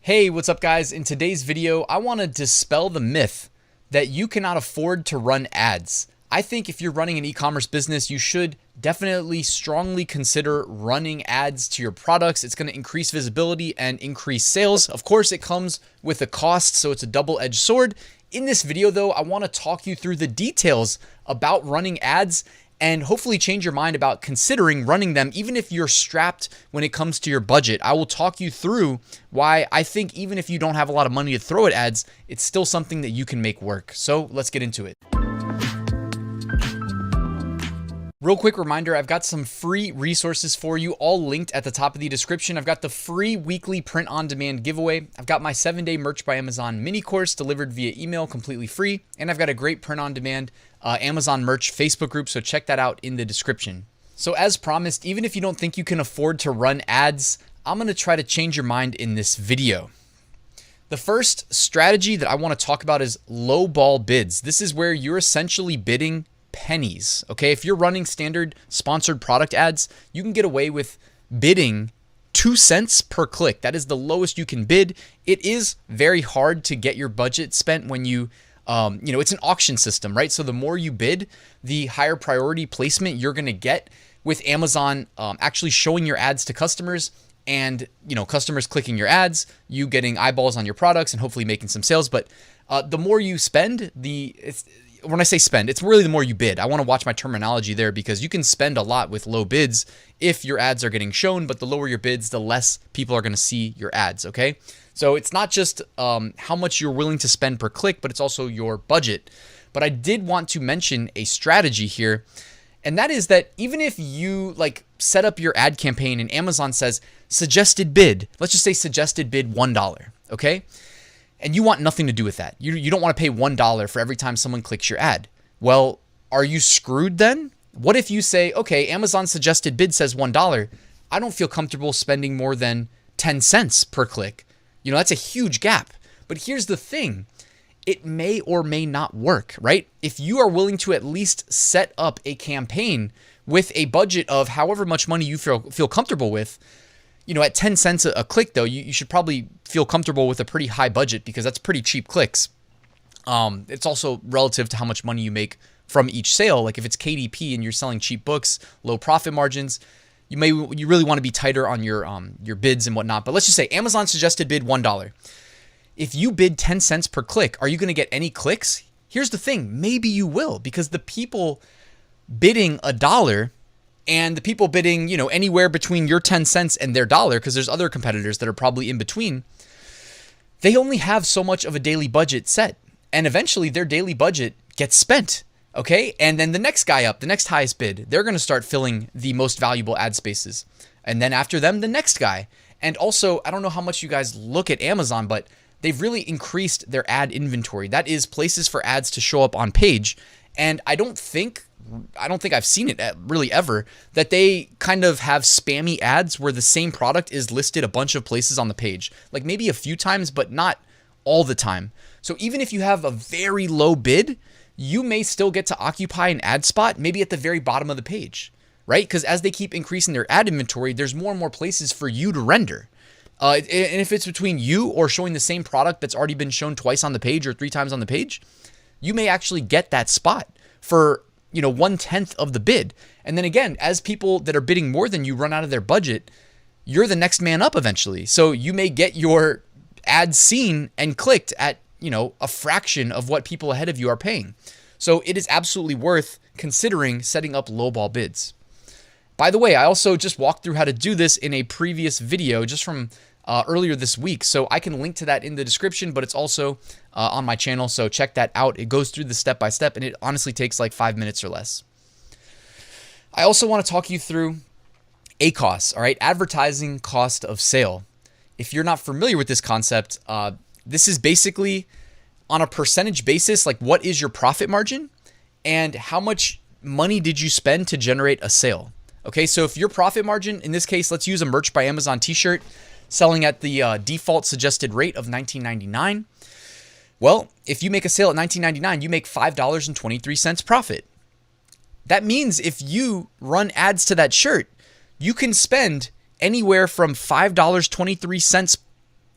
Hey, what's up guys? In today's video, I want to dispel the myth that you cannot afford to run ads. I think if you're running an e-commerce business, you should definitely strongly consider running ads to your products. It's going to increase visibility and increase sales. Of course, it comes with a cost, so it's a double-edged sword. In this video though, I want to talk you through the details about running ads and hopefully change your mind about considering running them, even if you're strapped when it comes to your budget. I will talk you through why I think even if you don't have a lot of money to throw at ads, it's still something that you can make work. So let's get into it. Real quick reminder, I've got some free resources for you, all linked at the top of the description. I've got the free weekly print-on-demand giveaway. I've got my 7-day Merch by Amazon mini course delivered via email, completely free. And I've got a great print-on-demand Amazon merch Facebook group, so check that out in the description. So as promised, even if you don't think you can afford to run ads, I'm going to try to change your mind in this video. The first strategy that I want to talk about is lowball bids. This is where you're essentially bidding pennies. Okay, if you're running standard sponsored product ads, you can get away with bidding 2 cents per click. That is the lowest you can bid. It is very hard to get your budget spent when you it's an auction system, right? So the more you bid, the higher priority placement you're going to get with Amazon actually showing your ads to customers and, customers clicking your ads, you getting eyeballs on your products and hopefully making some sales. But the more you spend, when I say spend, it's really the more you bid. I want to watch my terminology there because you can spend a lot with low bids if your ads are getting shown, but the lower your bids, the less people are going to see your ads, okay? So it's not just how much you're willing to spend per click, but it's also your budget. But I did want to mention a strategy here, and that is that even if you set up your ad campaign and Amazon says suggested bid, let's just say suggested bid $1, okay? And you want nothing to do with that. You don't want to pay $1 for every time someone clicks your ad. Well, are you screwed then? What if you say, okay, Amazon suggested bid says $1. I don't feel comfortable spending more than 10 cents per click. That's a huge gap. But here's the thing. It may or may not work, right? If you are willing to at least set up a campaign with a budget of however much money you feel comfortable with, at 10 cents a click, though, you should probably feel comfortable with a pretty high budget because that's pretty cheap clicks. It's also relative to how much money you make from each sale. Like if it's KDP and you're selling cheap books, low profit margins, you really want to be tighter on your bids and whatnot. But let's just say Amazon suggested bid $1. If you bid 10 cents per click, are you going to get any clicks? Here's the thing. Maybe you will, because the people bidding $1 and the people bidding, anywhere between your 10 cents and their $1, because there's other competitors that are probably in between, they only have so much of a daily budget set. And eventually their daily budget gets spent. Okay. And then the next guy up, the next highest bid, they're going to start filling the most valuable ad spaces. And then after them, the next guy. And also, I don't know how much you guys look at Amazon, but they've really increased their ad inventory. That is places for ads to show up on page. And I don't think I've seen it really ever, that they kind of have spammy ads where the same product is listed a bunch of places on the page, like maybe a few times, but not all the time. So even if you have a very low bid, you may still get to occupy an ad spot, maybe at the very bottom of the page, right? Because as they keep increasing their ad inventory, there's more and more places for you to render. And if it's between you or showing the same product that's already been shown twice on the page or 3 times on the page, you may actually get that spot for 1/10 of the bid. And then again, as people that are bidding more than you run out of their budget, you're the next man up eventually. So you may get your ad seen and clicked at, a fraction of what people ahead of you are paying. So it is absolutely worth considering setting up lowball bids. By the way, I also just walked through how to do this in a previous video just from earlier this week. So I can link to that in the description, but it's also on my channel. So check that out. It goes through the step-by-step and it honestly takes like 5 minutes or less. I also want to talk you through ACoS, all right? Advertising cost of sale. If you're not familiar with this concept, this is basically on a percentage basis, like what is your profit margin and how much money did you spend to generate a sale? Okay, so if your profit margin, in this case, let's use a Merch by Amazon t-shirt selling at the default suggested rate of $19.99. Well, if you make a sale at $19.99, you make $5.23 profit. That means if you run ads to that shirt, you can spend anywhere from $5.23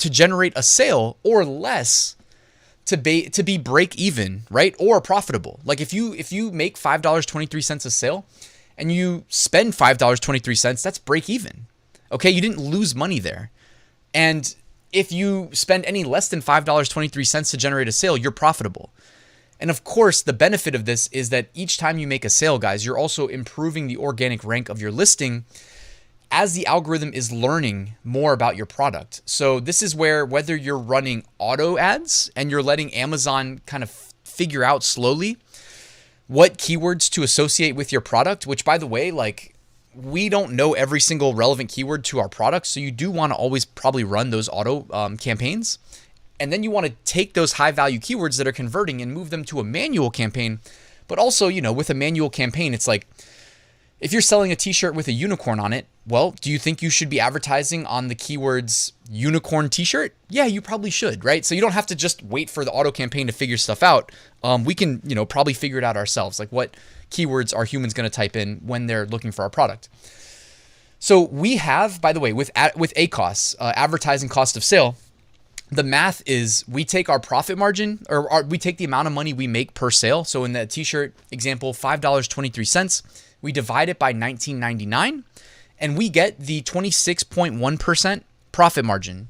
to generate a sale or less to be break even, right? Or profitable. Like if you make $5.23 a sale and you spend $5.23, that's break even. Okay, you didn't lose money there. And if you spend any less than $5.23 to generate a sale, you're profitable. And of course, the benefit of this is that each time you make a sale, guys, you're also improving the organic rank of your listing as the algorithm is learning more about your product. So this is where, whether you're running auto ads and you're letting Amazon kind of figure out slowly what keywords to associate with your product, which, by the way, like, we don't know every single relevant keyword to our product. So you do want to always probably run those auto campaigns. And then you want to take those high value keywords that are converting and move them to a manual campaign. But also, you know, with a manual campaign, it's like, if you're selling a t-shirt with a unicorn on it, well, do you think you should be advertising on the keywords unicorn t-shirt? Yeah, you probably should, right? So you don't have to just wait for the auto campaign to figure stuff out. We can, you know, probably figure it out ourselves. Like, what keywords are humans going to type in when they're looking for our product? So we have, by the way, with ACoS, advertising cost of sale, the math is we take our profit margin, or we take the amount of money we make per sale. So in the t-shirt example, $5.23. We divide it by $19.99, and we get the 26.1% profit margin.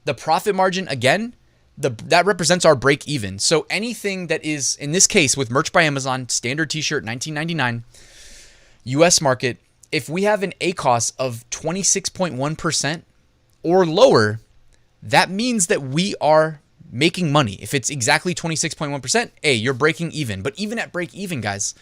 The profit margin, again, that represents our break even. So anything that is, in this case, with Merch by Amazon, standard t-shirt, $19.99, US market, if we have an ACoS of 26.1% or lower, that means that we are making money. If it's exactly 26.1%, you're breaking even. But even at break even, guys,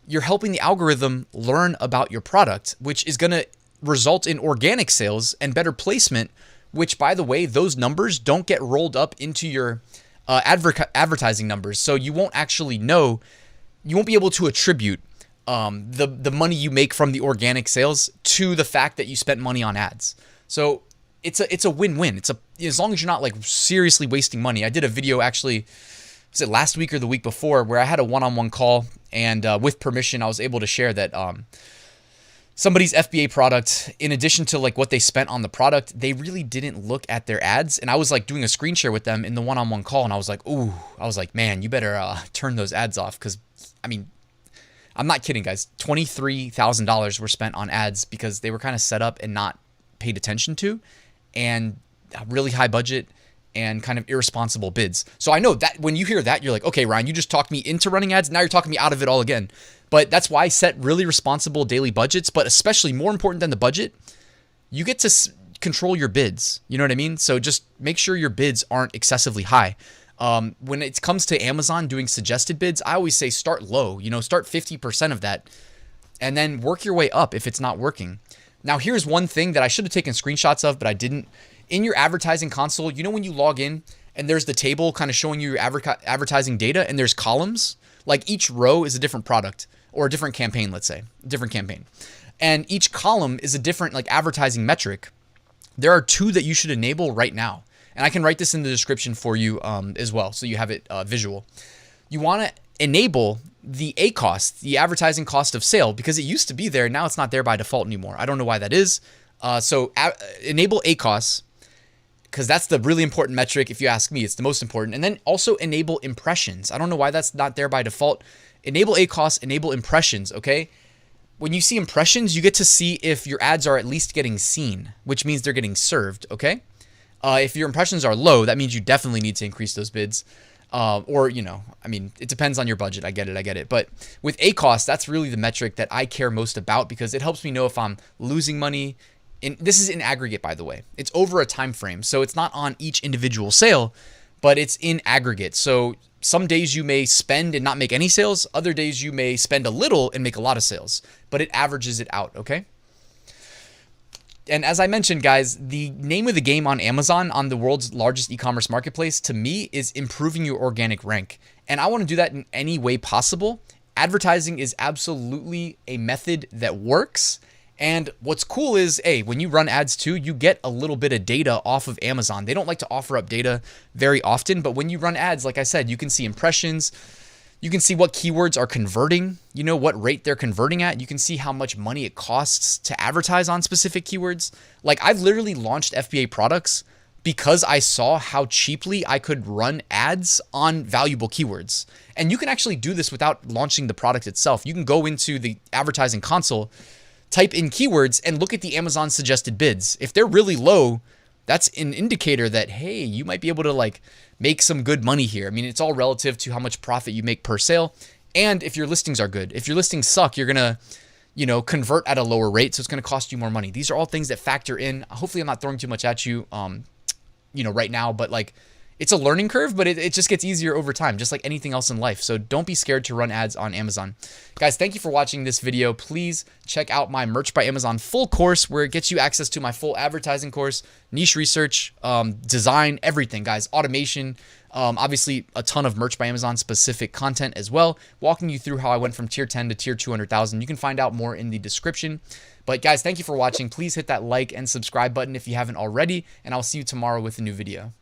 you're helping the algorithm learn about your product, which is going to result in organic sales and better placement, which, by the way, those numbers don't get rolled up into your advertising numbers. So you won't actually know, you won't be able to attribute the money you make from the organic sales to the fact that you spent money on ads. So it's a win-win. As long as you're not like seriously wasting money. I did a video, actually, was it last week or the week before, where I had a one-on-one call, and with permission, I was able to share that somebody's FBA product, in addition to like what they spent on the product, they really didn't look at their ads. And I was like doing a screen share with them in the one-on-one call, and I was like, man, you better turn those ads off, because I mean, I'm not kidding, guys. $23,000 were spent on ads because they were kind of set up and not paid attention to, and really high budget and kind of irresponsible bids. So I know that when you hear that, you're like, okay, Ryan, you just talked me into running ads. Now you're talking me out of it all again. But that's why I set really responsible daily budgets. But especially more important than the budget, you get to control your bids. You know what I mean? So just make sure your bids aren't excessively high. When it comes to Amazon doing suggested bids, I always say start low, start 50% of that and then work your way up if it's not working. Now, here's one thing that I should have taken screenshots of, but I didn't. In your advertising console, when you log in and there's the table kind of showing you your advertising data and there's columns, like each row is a different product or a different campaign, let's say, different campaign. And each column is a different like advertising metric. There are two that you should enable right now. And I can write this in the description for you as well, so you have it visual. You want to enable the ACoS, the advertising cost of sale, because it used to be there. Now it's not there by default anymore. I don't know why that is. So enable ACoS, because that's the really important metric. If you ask me, it's the most important. And then also enable impressions. I don't know why that's not there by default. Enable ACoS, enable impressions, okay? When you see impressions, you get to see if your ads are at least getting seen, which means they're getting served, okay? If your impressions are low, that means you definitely need to increase those bids. It depends on your budget. I get it. But with ACoS, that's really the metric that I care most about, because it helps me know if I'm losing money. And this is in aggregate, by the way. It's over a time frame. So it's not on each individual sale, but it's in aggregate. So some days you may spend and not make any sales. Other days you may spend a little and make a lot of sales, but it averages it out, okay? And as I mentioned, guys, the name of the game on Amazon, on the world's largest e-commerce marketplace, to me, is improving your organic rank. And I want to do that in any way possible. Advertising is absolutely a method that works. And what's cool is, when you run ads too, you get a little bit of data off of Amazon. They don't like to offer up data very often, but when you run ads, like I said, you can see impressions. You can see what keywords are converting, what rate they're converting at. You can see how much money it costs to advertise on specific keywords. Like, I've literally launched FBA products because I saw how cheaply I could run ads on valuable keywords. And you can actually do this without launching the product itself. You can go into the advertising console, type in keywords, and look at the Amazon suggested bids. If they're really low, that's an indicator that, hey, you might be able to like make some good money here. I mean, it's all relative to how much profit you make per sale. And if your listings are good. If your listings suck, you're going to, convert at a lower rate. So it's going to cost you more money. These are all things that factor in. Hopefully I'm not throwing too much at you, right now, but like it's a learning curve, but it just gets easier over time, just like anything else in life. So don't be scared to run ads on Amazon. Guys, thank you for watching this video. Please check out my Merch by Amazon full course, where it gets you access to my full advertising course, niche research, design, everything, guys, automation, obviously a ton of Merch by Amazon specific content as well, walking you through how I went from tier 10 to tier 200,000. You can find out more in the description. But guys, thank you for watching. Please hit that like and subscribe button if you haven't already, and I'll see you tomorrow with a new video.